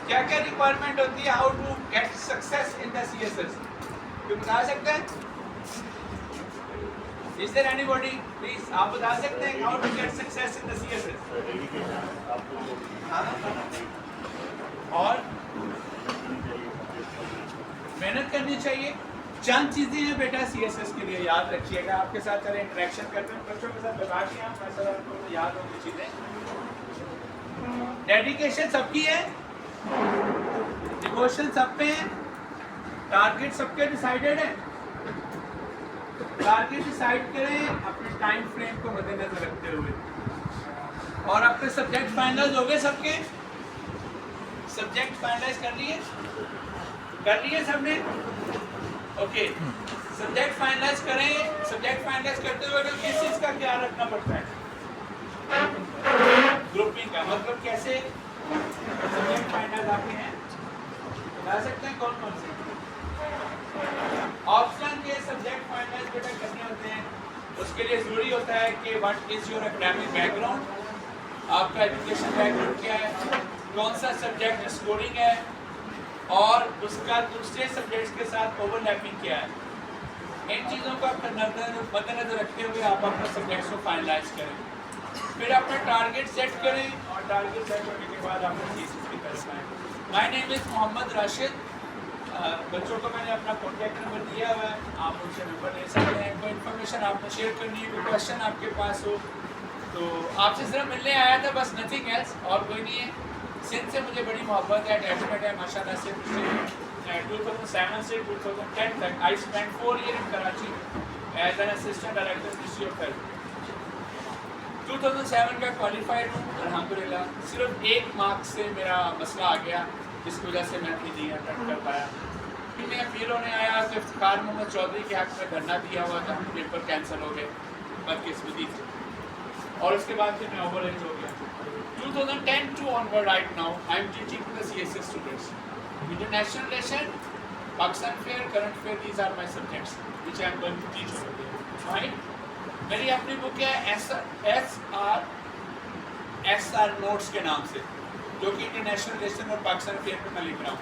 क्या क्या रिक्वायरमेंट होती है, how to get success in the CSS, कोई बता सकते हैं? इज देयर एनीबॉडी प्लीज, आप बता सकते हैं how to get success in the CSS? और मेहनत करनी चाहिए। चंद चीजें हैं बेटा CSS के लिए, याद रखिएगा। आपके साथ चले इंटरेक्शन करते हैं बच्चों के साथ, बता के आप ऐसा आपको याद होंगी चीजें। डेडिकेशन सबकी है, डिवोशन सब पे है, टारगेट सबके डिसाइडेड है। टारगेट डिसाइड करें अपने टाइम फ्रेम को मद्देनजर रखते हुए। और अपने सब्जेक्ट फाइनलाइज हो गए सबके? सब्जेक्ट फाइनलाइज कर लिए? कर लिए सबने? ओके, सब्जेक्ट फाइनलाइज करें। सब्जेक्ट फाइनलाइज करते हुए किस चीज का ख्याल रखना पड़ता है? ग्रुपिंग का। मतलब कैसे सब्जेक्ट फाइनलाइज आपके हैं, बता सकते हैं कौन कौन से? ऑप्शन के सब्जेक्ट फाइनलाइज बेटा करने होते हैं, उसके लिए जरूरी होता है कि what is your academic background, आपका एजुकेशन बैकग्राउंड क्या है, कौन सा सब्जेक्ट स्कोरिंग है, और उसका दूसरे सब्जेक्ट्स के साथ ओवरलैपिंग क्या है। इन चीज़ों का मद्देनजर रखते हुए आप अपने सब्जेक्ट्स को फाइनलाइज करें। फिर अपना टारगेट सेट करें, और टारगेट सेट करने के बाद आपको थीसिस की तरफ आएँ। My name is Mohammad Rashid. बच्चों को मैंने अपना कॉन्टैक्ट नंबर दिया हुआ है, आप उनसे नंबर ले सकते हैं। कोई इन्फॉर्मेशन आपको शेयर करनी है, कोई क्वेश्चन आपके पास हो तो आपसे सिर्फ मिलने आया था बस, नथिंग एल्स, और कोई नहीं है। सिंध से मुझे बड़ी मोहब्बत है, अटैचमेंट है माशाल्लाह से। 2007 से 2010 तक I spend 4 year in Karachi as an assistant director ministry of health. 2007 का क्वालिफाइड हूँ अल्हम्दुलिल्लाह। सिर्फ 1 मार्क्स से मेरा मसला आ गया, जिसकी वजह से मैं अपनी डी अटेंड कर पाया। में अपील होने आया तो इफ्तिखार मोहम्मद चौधरी के हक़ में धरना दिया हुआ था, पेपर कैंसिल हो गए बदकिस्मती से, और उसके बाद फिर मैं ओवर एज हो गया। 2010 to onward right now I am teaching to the CSS students. International relation, Pakistan Fair, Current Affair, these are my subjects which I am going to teach over there. Right? मेरी अपनी book है SR notes के नाम से, जो कि international relation और Pakistan fair पर मैं लिख रहा हूँ।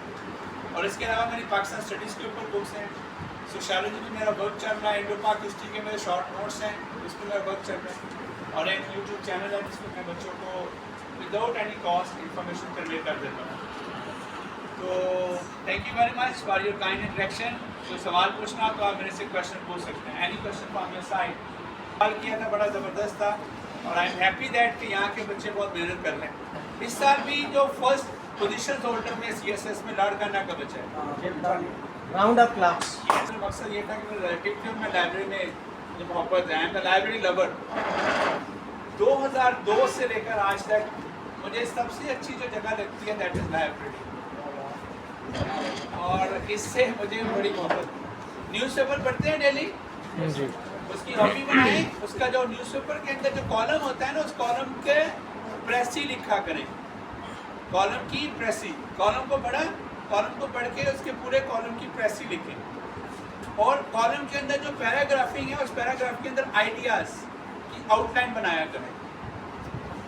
और इसके अलावा मेरी पाकिस्तान स्टडीज़ के ऊपर बुक्स हैं, सोशियोलॉजी में मेरा वर्क चल रहा है, इंडो पाक हिस्ट्री के मेरे शॉर्ट नोट्स हैं, उस पर मेरा वर्क चल रहा है, और एक यूट्यूब चैनल है जिसमें मैं बच्चों को without any cost information convey कर देता हूँ। तो thank you very much for your kind interaction. कोई सवाल पूछना हो तो आप मेरे से क्वेश्चन पूछ सकते हैं। Any question from your side. सवाल किया था, बड़ा ज़बरदस्त था, और आई एम हैप्पी दैट कि यहाँ के बच्चे बहुत मेहनत कर रहे हैं। इस साल भी जो फर्स्ट पोजीशन होल्डर में CSS में लाड़काना का बच्चा है, राउंड ऑफ क्लास। मकसद ये था कि मेरे रिलेटिव थे, मैं लाइब्रेरी में जो मोहब्बत है, द लाइब्रेरी लवर। 2002 से लेकर आज तक मुझे सबसे अच्छी जो जगह लगती है दैट इज लाइब्रेरी, और इससे मुझे बड़ी मोहब्बत। न्यूज़पेपर पढ़ते हैं डेली, उसकी हॉबी बनाएं। उसका जो न्यूज़पेपर के अंदर जो कॉलम होता है ना, उस कॉलम के प्रेसी लिखा करें, कॉलम की प्रेसी। कॉलम को पढ़ के उसके पूरे कॉलम की प्रेसी लिखें, और कॉलम के अंदर जो पैराग्राफिंग है उस पैराग्राफ के अंदर आइडियाज़ की आउटलाइन बनाया करें,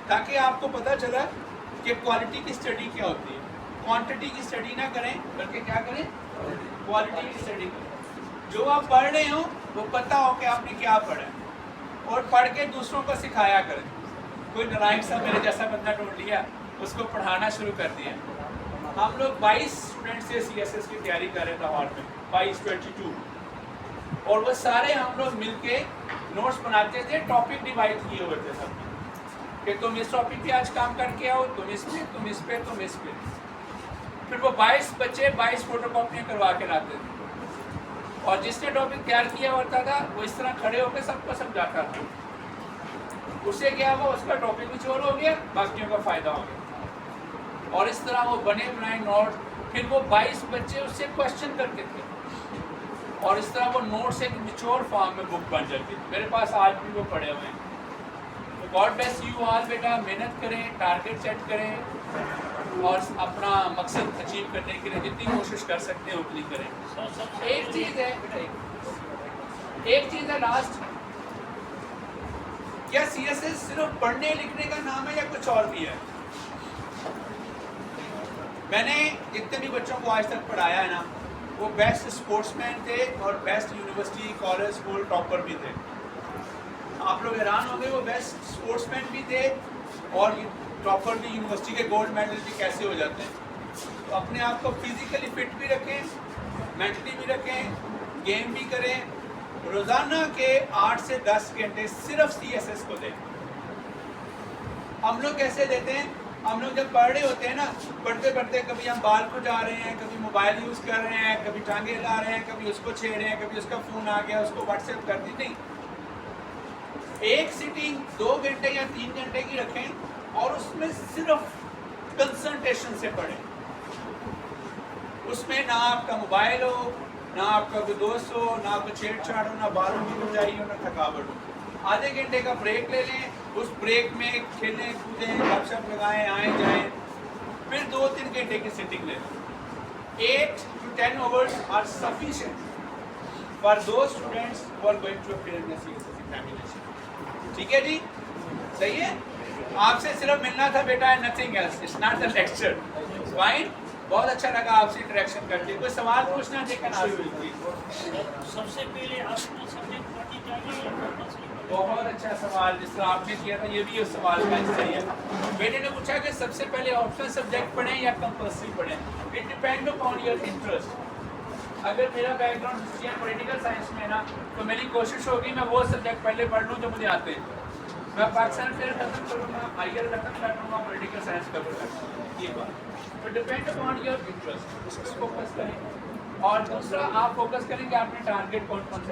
ताकि आपको पता चला कि क्वालिटी की स्टडी क्या होती है। क्वांटिटी की स्टडी ना करें, बल्कि क्या करें, क्वालिटी की स्टडी करें। जो आप पढ़ रहे हो वो पता हो कि आपने क्या पढ़ा है, और पढ़ के दूसरों को सिखाया करें। कोई नारायण सा मेरे जैसा बंदा ढूंढ लिया, उसको पढ़ाना शुरू कर दिया। हम लोग 22 स्टूडेंट से CSS की तैयारी कर रहे थे हॉल में, 22, और वो सारे हम लोग मिलके नोट्स बनाते थे, टॉपिक डिवाइड किए हुए थे सब कि तुम इस टॉपिक पे आज काम करके आओ, तुम इस पे, तुम इस पे, तुम इस पे। फिर वो 22 बच्चे 22 फोटोकॉपियाँ करवा के लाते थे, और जिसने टॉपिक तैयार किया होता था वो इस तरह खड़े होकर सबको समझाता था। उससे क्या हुआ, उसका टॉपिक भी चोर हो गया, बाकियों का फ़ायदा हो गया, और इस तरह वो बने बनाए नोट। फिर वो 22 बच्चे उससे क्वेश्चन करते थे, और इस तरह वो नोट्स एक मिच्योर फॉर्म में बुक बन जाती थी। मेरे पास आज भी वो पड़े हुए हैं। तो गॉड ब्लेस यू ऑल बेटा, मेहनत करें, टारगेट सेट करें, और अपना मकसद अचीव करने के लिए जितनी कोशिश कर सकते हैं उतनी करें। एक चीज़ है बेटा, एक चीज़ है लास्ट, क्या CSS सिर्फ पढ़ने लिखने का नाम है या कुछ और भी है? मैंने जितने भी बच्चों को आज तक पढ़ाया है ना, वो बेस्ट स्पोर्ट्समैन थे और best university college school topper भी थे। आप लोग हैरान होंगे वो बेस्ट स्पोर्ट्समैन भी थे और टॉपर भी, यूनिवर्सिटी के गोल्ड मेडल भी कैसे हो जाते हैं। तो अपने आप को फिजिकली फिट भी रखें, मेंटली भी रखें, गेम भी करें। रोज़ाना के 8 से 10 घंटे सिर्फ CSS को दें। हम लोग कैसे देते हैं, हम लोग जब पढ़ रहे होते हैं ना, पढ़ते पढ़ते कभी हम बाल को जा रहे हैं, कभी मोबाइल यूज़ कर रहे हैं, कभी टांगे ला रहे हैं, कभी उसको छेड़ रहे हैं, कभी उसका फ़ोन आ गया उसको व्हाट्सएप कर दी। नहीं, एक सिटिंग 2 घंटे या 3 घंटे की रखें और उसमें सिर्फ कंसंट्रेशन से पढ़ें। उसमें ना आपका मोबाइल हो, ना आपका कोई दोस्त हो, ना आपको छेड़छाड़ हो, ना बालों की बुझाई हो, ना थकावट हो। आधे घंटे का ब्रेक ले लें, उस ब्रेक में खेलें कूदें, गपशप लगाएं, आए जाएं, फिर 2-3 घंटे की सिटिंग ले लें। 8 to 10 hours are sufficient for those students who are going to appear in the CSS examination. ठीक है जी, सही है। आपसे सिर्फ मिलना था बेटा, nothing else, it's not a lecture. Fine, बहुत अच्छा लगा आपसे इंटरेक्शन करके। कोई सवाल पूछना चाहिए? सबसे पहले आपको सब्जेक्ट पढ़नी चाहिए या पढ़ना चाहिए? बहुत अच्छा सवाल जिस तरह आपने किया था, ये भी उस सवाल का हिस्सा ही है। बेटे ने पूछा कि सबसे पहले ऑप्शनल सब्जेक्ट पढ़ें या कंपल्सरी पढ़ें। It depend upon your interest. अगर मेरा background history and political science में है ना, तो मेरी कोशिश होगी मैं वो सब्जेक्ट पहले पढ़ लूँ जो मुझे आते हैं। मैं पाकिस्तान फेयर खत्म करूँगा, IR खत्म कर लूँगा, पॉलिटिकल साइंस कवर कर लूँगा। ये बात तो डिपेंड अपॉन योर इंटरेस्ट, उस पर फोकस करें। और दूसरा आप फोकस करें कि आपने टारगेट कौन कौन से